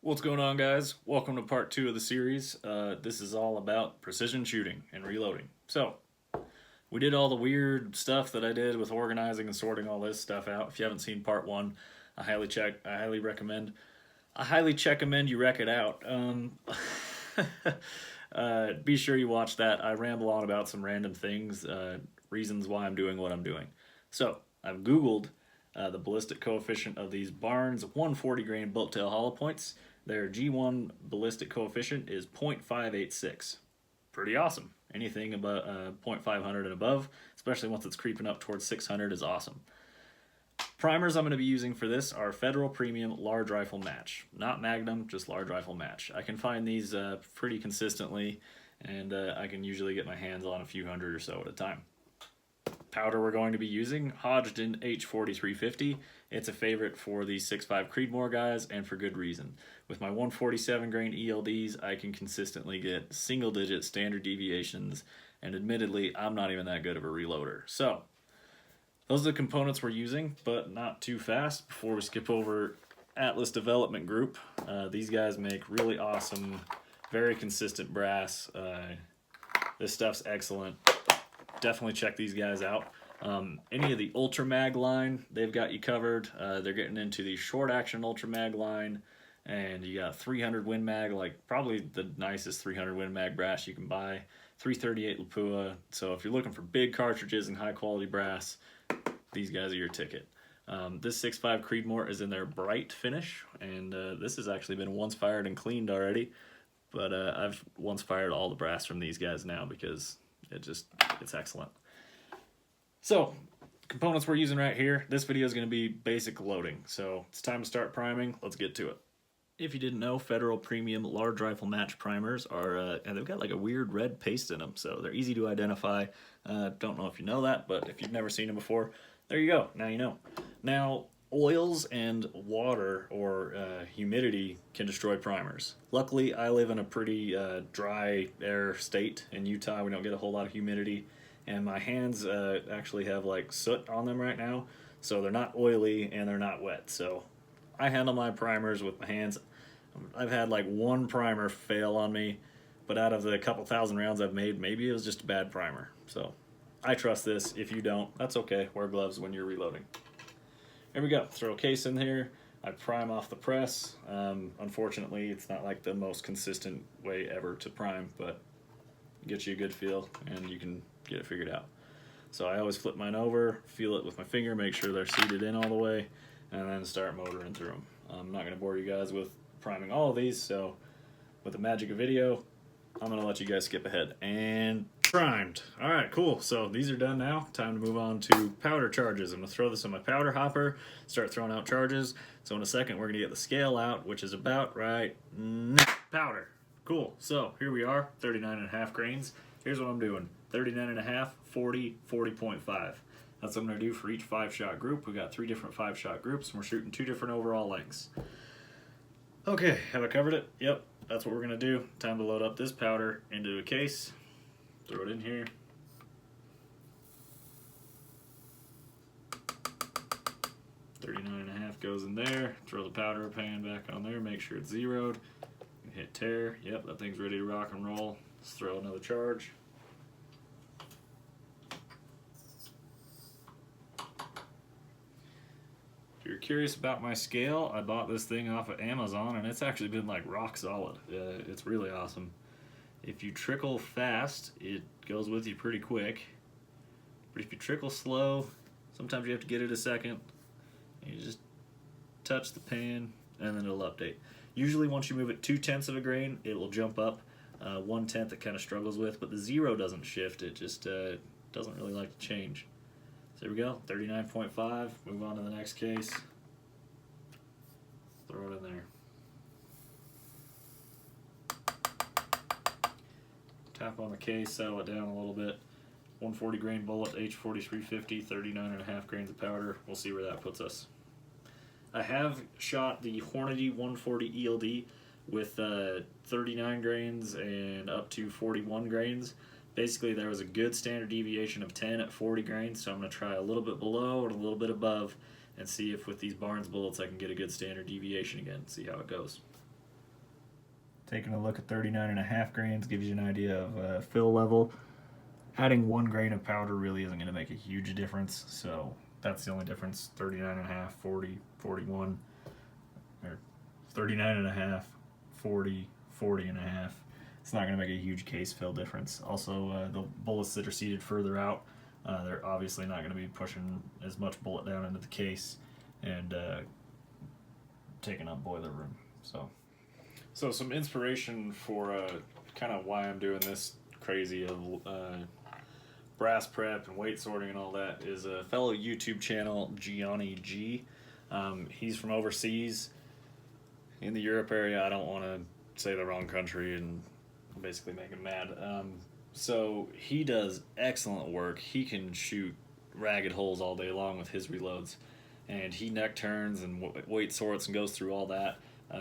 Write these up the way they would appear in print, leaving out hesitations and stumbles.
What's going on, guys? Welcome to part 2 of the series. This is all about precision shooting and reloading. So, we did all the weird stuff that I did with organizing and sorting all this stuff out. If you haven't seen part 1, I highly recommend you wreck it out. Be sure you watch that. I ramble on about some random things, reasons why I'm doing what I'm doing. So, I've Googled the ballistic coefficient of these Barnes 140 grain bullet-tail hollow points. Their G1 ballistic coefficient is 0.586. Pretty awesome. Anything about 0.500 and above, especially once it's creeping up towards 600, is awesome. Primers I'm going to be using for this are Federal Premium Large Rifle Match. Not Magnum, just Large Rifle Match. I can find these pretty consistently, and I can usually get my hands on a few hundred or so at a time. Powder we're going to be using, Hodgdon H4350. It's a favorite for the 6.5 Creedmoor guys, and for good reason. With my 147 grain ELDs, I can consistently get single-digit standard deviations, and admittedly, I'm not even that good of a reloader. So, those are the components we're using, but not too fast. Before we skip over Atlas Development Group, these guys make really awesome, very consistent brass. This stuff's excellent. Definitely check these guys out. Any of the Ultra Mag line, they've got you covered. They're getting into the short action Ultra Mag line, and you got 300 Win Mag, like probably the nicest 300 Win Mag brass you can buy. 338 Lapua. So if you're looking for big cartridges and high quality brass, these guys are your ticket. This 6.5 Creedmoor is in their bright finish, and this has actually been once fired and cleaned already. But I've once fired all the brass from these guys now because it's excellent. So, components we're using right here. This video is going to be basic loading, so it's time to start priming. Let's get to it. If you didn't know, Federal Premium Large Rifle Match primers are, and they've got like a weird red paste in them, so they're easy to identify. Don't know if you know that, but if you've never seen them before, there you go. Now you know. Now, oils and water or humidity can destroy primers. Luckily, I live in a pretty dry air state in Utah. We don't get a whole lot of humidity, and my hands actually have like soot on them right now, so they're not oily and they're not wet. So I handle my primers with my hands. I've had like one primer fail on me, but out of the couple thousand rounds I've made, maybe it was just a bad primer. So I trust this. If you don't, that's okay. Wear gloves when you're reloading. There we go. Throw a case in here. I prime off the press. Unfortunately, it's not like the most consistent way ever to prime, but it gets you a good feel and you can get it figured out. So I always flip mine over, feel it with my finger, make sure they're seated in all the way, and then start motoring through them. I'm not going to bore you guys with priming all of these, so with the magic of video, I'm going to let you guys skip ahead. And primed. Alright, cool. So these are done now. Time to move on to powder charges. I'm going to throw this in my powder hopper, start throwing out charges. So in a second, we're going to get the scale out, which is about right now. Powder. Cool. So here we are, 39.5 grains. Here's what I'm doing. 39.5, 40, 40.5. That's what I'm going to do for each 5-shot group. We've got 3 different 5-shot groups, and we're shooting 2 different overall lengths. Okay, have I covered it? Yep, that's what we're going to do. Time to load up this powder into a case. Throw it in here. $39.5 goes in there. Throw the powder pan back on there. Make sure it's zeroed. Hit tear. Yep, that thing's ready to rock and roll. Let's throw another charge. If you're curious about my scale, I bought this thing off of Amazon, and it's actually been like rock solid. It's really awesome. If you trickle fast, it goes with you pretty quick. But if you trickle slow, sometimes you have to get it a second. You just touch the pan, and then it'll update. Usually once you move it 2/10 of a grain, it will jump up. 1/10 it kind of struggles with, but the zero doesn't shift. It just doesn't really like to change. So there we go, 39.5. Move on to the next case. Throw it in there. Tap on the case, settle it down a little bit. 140 grain bullet, H4350, 39.5 grains of powder. We'll see where that puts us. I have shot the Hornady 140 ELD with 39 grains and up to 41 grains. Basically, there was a good standard deviation of 10 at 40 grains, so I'm going to try a little bit below and a little bit above and see if with these Barnes bullets I can get a good standard deviation again, see how it goes. Taking a look at 39.5 grains gives you an idea of fill level. Adding 1 grain of powder really isn't going to make a huge difference, so that's the only difference. 39.5, 40, 41, or 39.5, 40, 40.5. It's not going to make a huge case fill difference. Also, the bullets that are seated further out, they're obviously not going to be pushing as much bullet down into the case and taking up boiler room. So some inspiration for kind of why I'm doing this crazy of brass prep and weight sorting and all that is a fellow YouTube channel, Gianni G. He's from overseas in the Europe area. I don't want to say the wrong country and basically make him mad. So he does excellent work. He can shoot ragged holes all day long with his reloads, and he neck turns and weight sorts and goes through all that.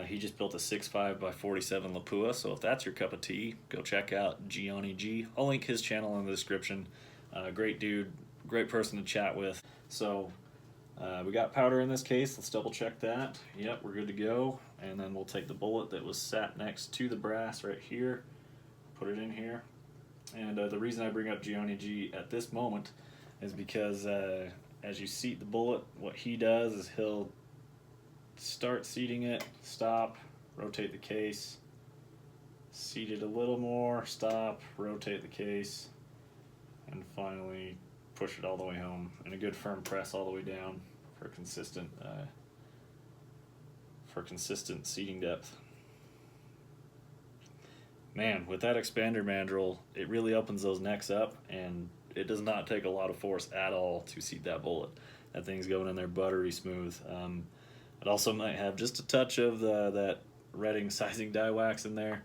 He just built a 6.5 by 47 Lapua, so if that's your cup of tea, go check out Gianni G. I'll link his channel in the description. Great dude, great person to chat with. So we got powder in this case. Let's double check that. Yep, we're good to go. And then we'll take the bullet that was sat next to the brass right here, put it in here. And the reason I bring up Gianni G at this moment is because as you seat the bullet, what he does is he'll start seating it, stop, rotate the case, seat it a little more, stop, rotate the case, and finally push it all the way home. And a good firm press all the way down for consistent seating depth. Man, with that expander mandrel, it really opens those necks up, and it does not take a lot of force at all to seat that bullet. That thing's going in there buttery smooth. It also might have just a touch of that Redding sizing die wax in there,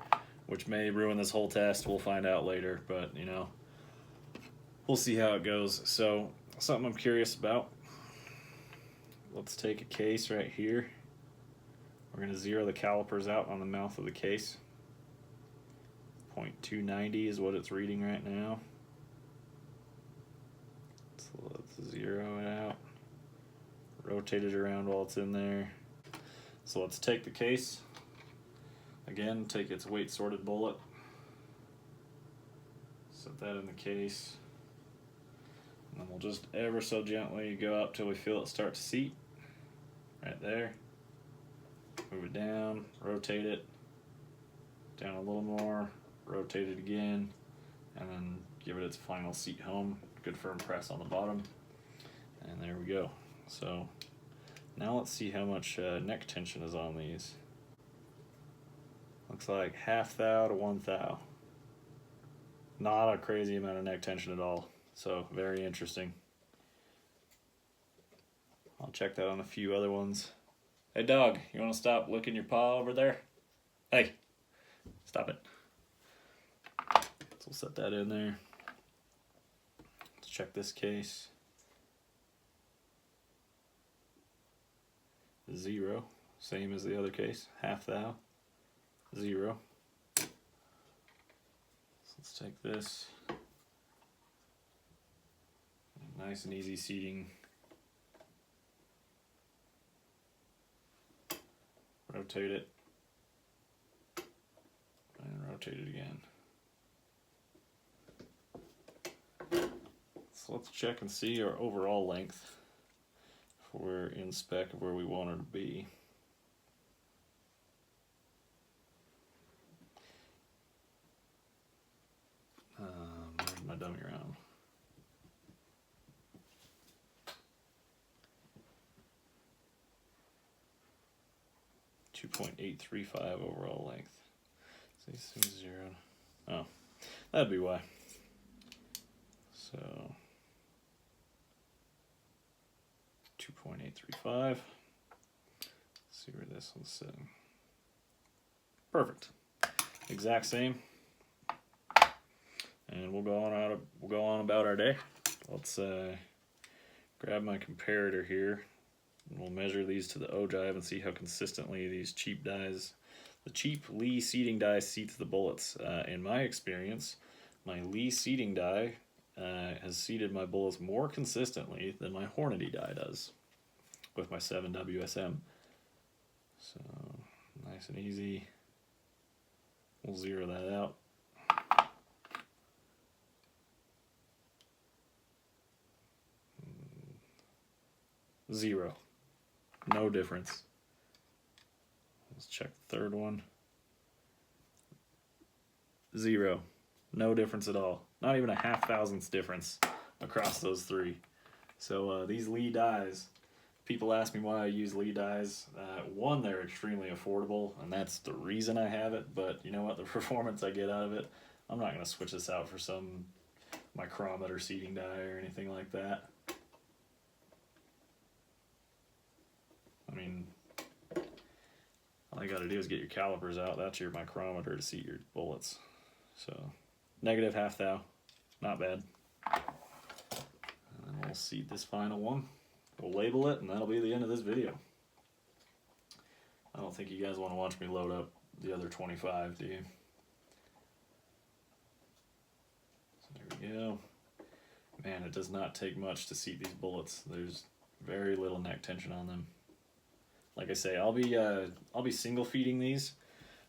which may ruin this whole test. We'll find out later, but you know, we'll see how it goes. So something I'm curious about. Let's take a case right here. We're going to zero the calipers out on the mouth of the case. 0.290 is what it's reading right now. So let's zero it out. Rotate it around while it's in there. So let's take the case. Again, take its weight sorted bullet. Set that in the case. And then we'll just ever so gently go up till we feel it start to seat. Right there. Move it down, rotate it. Down a little more, rotate it again, and then give it its final seat home. Good firm press on the bottom. And there we go. So now let's see how much neck tension is on these. Looks like 1/2 thou to 1 thou. Not a crazy amount of neck tension at all. So very interesting. I'll check that on a few other ones. Hey dog, you want to stop licking your paw over there? Hey, stop it. So we'll set that in there. Let's check this case. 0, same as the other case. 1/2 thou, 0. So let's take this. Nice and easy seating. Rotate it. And rotate it again. So let's check and see our overall length. If we're in spec of where we want it to be. Where's my dummy round? .835 overall length. So these things zeroed. Oh, that'd be why. So 2.835. See where this one's sitting. Perfect. Exact same. And we'll go on about our day. Let's grab my comparator here. And we'll measure these to the ogive and see how consistently these cheap dies, the cheap Lee seating die seats the bullets. In my experience, my Lee seating die has seated my bullets more consistently than my Hornady die does with my 7 WSM. So nice and easy. We'll zero that out. Zero. No difference. Let's check the third one. Zero. No difference at all. Not even a half thousandths difference across those three. So these Lee dies, people ask me why I use Lee dies. One, they're extremely affordable, and that's the reason I have it, but you know what, the performance I get out of it, I'm not going to switch this out for some micrometer seating die or anything like that. I mean, all you got to do is get your calipers out. That's your micrometer to seat your bullets. So, negative half thou, not bad. And then we'll seat this final one. We'll label it, and that'll be the end of this video. I don't think you guys want to watch me load up the other 25, do you? So there we go. Man, it does not take much to seat these bullets. There's very little neck tension on them. Like I say, I'll be single feeding these,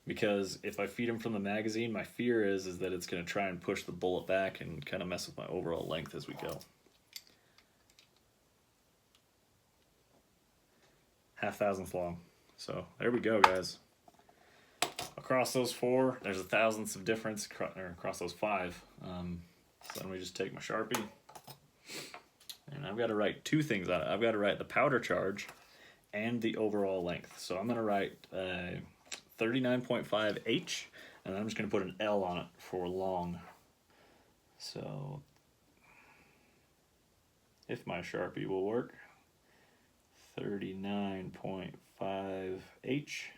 because if I feed them from the magazine, my fear is that it's going to try and push the bullet back and kind of mess with my overall length as we go. Half thousandth long. So there we go, guys. Across those four, there's a thousandths of difference, or across those five. So then we just take my Sharpie, and I've got to write two things on it. I've got to write the powder charge and the overall length. So I'm going to write 39.5 H, and I'm just going to put an L on it for long. So if my Sharpie will work, 39.5 H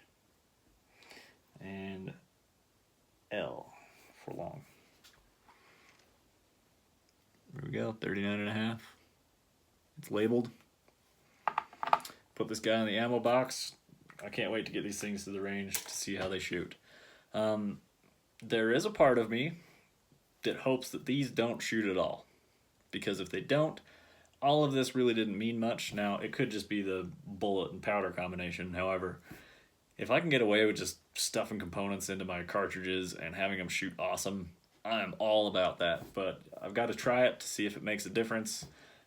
and L for long. There we go, 39.5. It's labeled. Put this guy in the ammo box. I can't wait to get these things to the range to see how they shoot. There is a part of me that hopes that these don't shoot at all, because if they don't, all of this really didn't mean much. Now, it could just be the bullet and powder combination. However, if I can get away with just stuffing components into my cartridges and having them shoot awesome, I'm all about that. But I've got to try it to see if it makes a difference.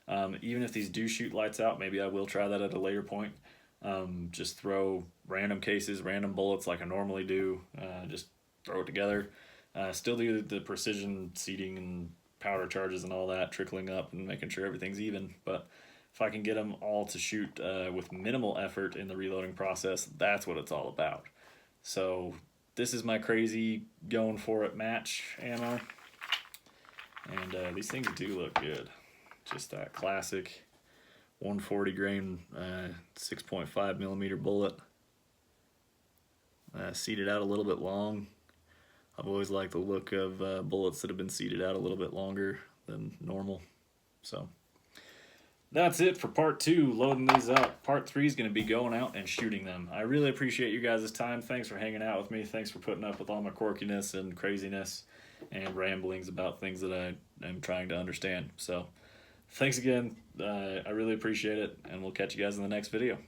Even if these do shoot lights out, maybe I will try that at a later point. Just throw random cases, random bullets like I normally do. Just throw it together. Still do the precision seating and powder charges and all that, trickling up and making sure everything's even. But if I can get them all to shoot with minimal effort in the reloading process, that's what it's all about. So this is my crazy going for it match ammo, and these things do look good. Just that classic 140 grain 6.5 millimeter bullet, seated out a little bit long. I've always liked the look of bullets that have been seated out a little bit longer than normal. So that's it for part 2, loading these up. Part 3 is going to be going out and shooting them. I really appreciate you guys' time. Thanks for hanging out with me. Thanks for putting up with all my quirkiness and craziness and ramblings about things that I am trying to understand. So thanks again. I really appreciate it, and we'll catch you guys in the next video.